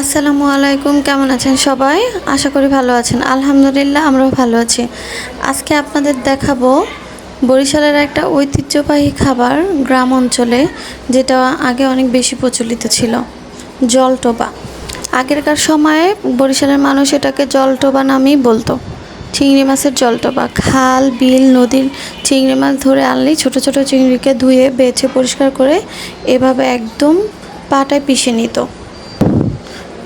আসসালামু আলাইকুম, কেমন আছেন সবাই? আশা করি ভালো আছেন। আলহামদুলিল্লাহ আমরাও ভালো আছি। আজকে আপনাদের দেখাবো বরিশালের একটা ঐতিহ্যবাহী খাবার গ্রাম অঞ্চলে, যেটা আগে অনেক বেশি প্রচলিত ছিল, জলটোবা। আগেরকার সময়ে বরিশালের মানুষ এটাকে জলটোবা নামেই বলতো। চিংড়ি মাছের জলটোবা, খাল বিল নদীর চিংড়ি মাছ ধরে আনলেই ছোট ছোট চিংড়িকে ধুয়ে বেছে পরিষ্কার করে এভাবে একদম পাটায় পিষে নিত।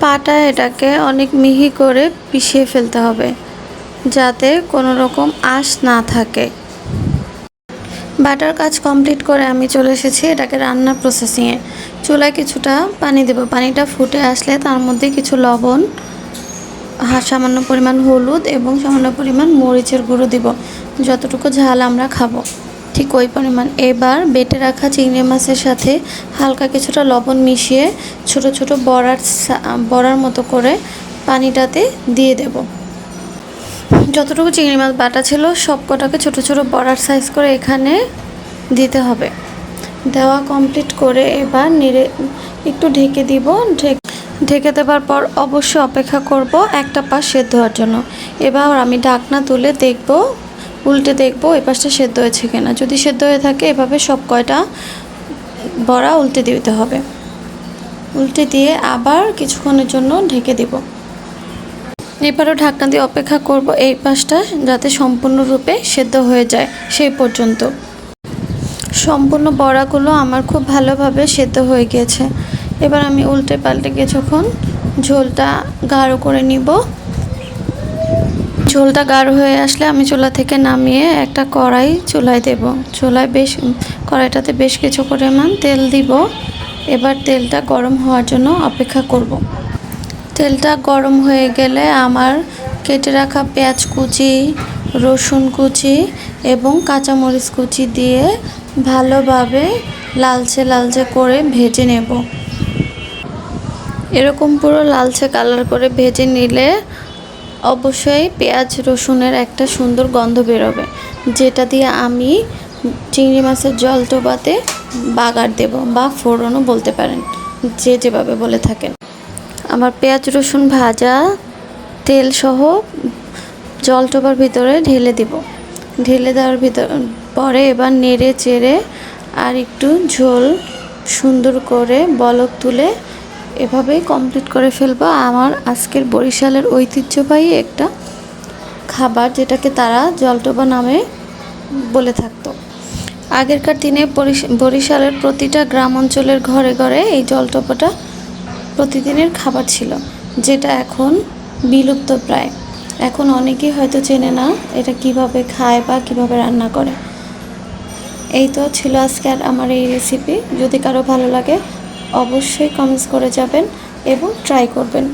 পাটায় এটাকে অনেক মিহি করে পিষিয়ে ফেলতে হবে, যাতে কোনো রকম আঁশ না থাকে। বাটার কাজ কমপ্লিট করে আমি চলে এসেছি এটাকে রান্নার প্রসেসিংয়ে। চুলায় কিছুটা পানি দেব, পানিটা ফুটে আসলে তার মধ্যে কিছু লবণ, সামান্য পরিমাণ হলুদ এবং সামান্য পরিমাণ মরিচের গুঁড়ো দিব, যতটুকু ঝাল আমরা খাবো ঠিক ওই পরিমাণ। এবার বেটে রাখা চিংড়ি মাছের সাথে হালকা কিছুটা লবণ মিশিয়ে ছোট ছোট বড়ার মতো করে পানিটাতে দিয়ে দেব। যতটুকু চিংড়ি মাছ বাটা ছিল সব কটাকে ছোট ছোট বড়ার সাইজ করে এখানে দিতে হবে। দেওয়া কমপ্লিট করে এবার নেড়ে একটু ঢেকে দিব। ঢেকে দেওয়ার পর অবশ্যই অপেক্ষা করব একটা পাশ সেদ্ধ হওয়ার জন্য। এবার আমি ঢাকনা তুলে দেখব, উল্টে দেখব এই পাশটা সেদ্ধ হয়েছে কিনা। যদি সেদ্ধ হয়ে থাকে এভাবে সব কয়টা বড়া উল্টে দিতে হবে। উল্টে দিয়ে আবার কিছুক্ষণের জন্য ঢেকে দেব। এবারও ঢাকনা দিয়ে অপেক্ষা করব এই পাশটা যাতে সম্পূর্ণরূপে সেদ্ধ হয়ে যায় সেই পর্যন্ত। সম্পূর্ণ বড়াগুলো আমার খুব ভালোভাবে সেদ্ধ হয়ে গিয়েছে। এবার আমি উল্টে পাল্টে কিছুক্ষণ ঝোলটা গাঢ় করে নিব। ঝোলটা গাঢ় হয়ে আসলে আমি চুলা থেকে নামিয়ে একটা কড়াই চুলায় দেব। কড়াইটাতে বেশ কিছু পরিমাণ তেল দিব। এবার তেলটা গরম হওয়ার জন্য অপেক্ষা করব। তেলটা গরম হয়ে গেলে আমার কেটে রাখা পেঁয়াজ কুচি, রসুন কুচি এবং কাঁচামরিচ কুচি দিয়ে ভালোভাবে লালচে লালচে করে ভেজে নেব। এরকম পুরো লালচে কালার করে ভেজে নিলে অবশ্যই পেঁয়াজ রসুনের একটা সুন্দর গন্ধ বেরোবে, যেটা দিয়ে আমি চিংড়ি মাছের জলটোবাতে বাগার দেব বা ফোড়নও বলতে পারেন, যে যেভাবে বলে থাকেন। আমার পেঁয়াজ রসুন ভাজা তেল সহ জলটোবার ভিতরে ঢেলে দিব। ঢেলে দেওয়ার পরে এবার নেড়ে চেড়ে আর একটু ঝোল সুন্দর করে বলক তুলে এভাবেই কমপ্লিট করে ফেলবো আমার আজকের বরিশালের ঐতিহ্যবাহী একটা খাবার, যেটাকে তারা জলটোবা নামে বলে থাকতো। আগেরকার দিনে বরিশালের প্রতিটা গ্রাম অঞ্চলের ঘরে ঘরে এই জলটোবাটা প্রতিদিনের খাবার ছিল, যেটা এখন বিলুপ্ত প্রায়। এখন অনেকেই হয়তো চেনে না এটা কিভাবে খায় বা কিভাবে রান্না করে। এই তো ছিল আজকের আমার এই রেসিপি। যদি কারো ভালো লাগে অবশ্যই কমেন্টস করে যাবেন এবং ট্রাই করবেন।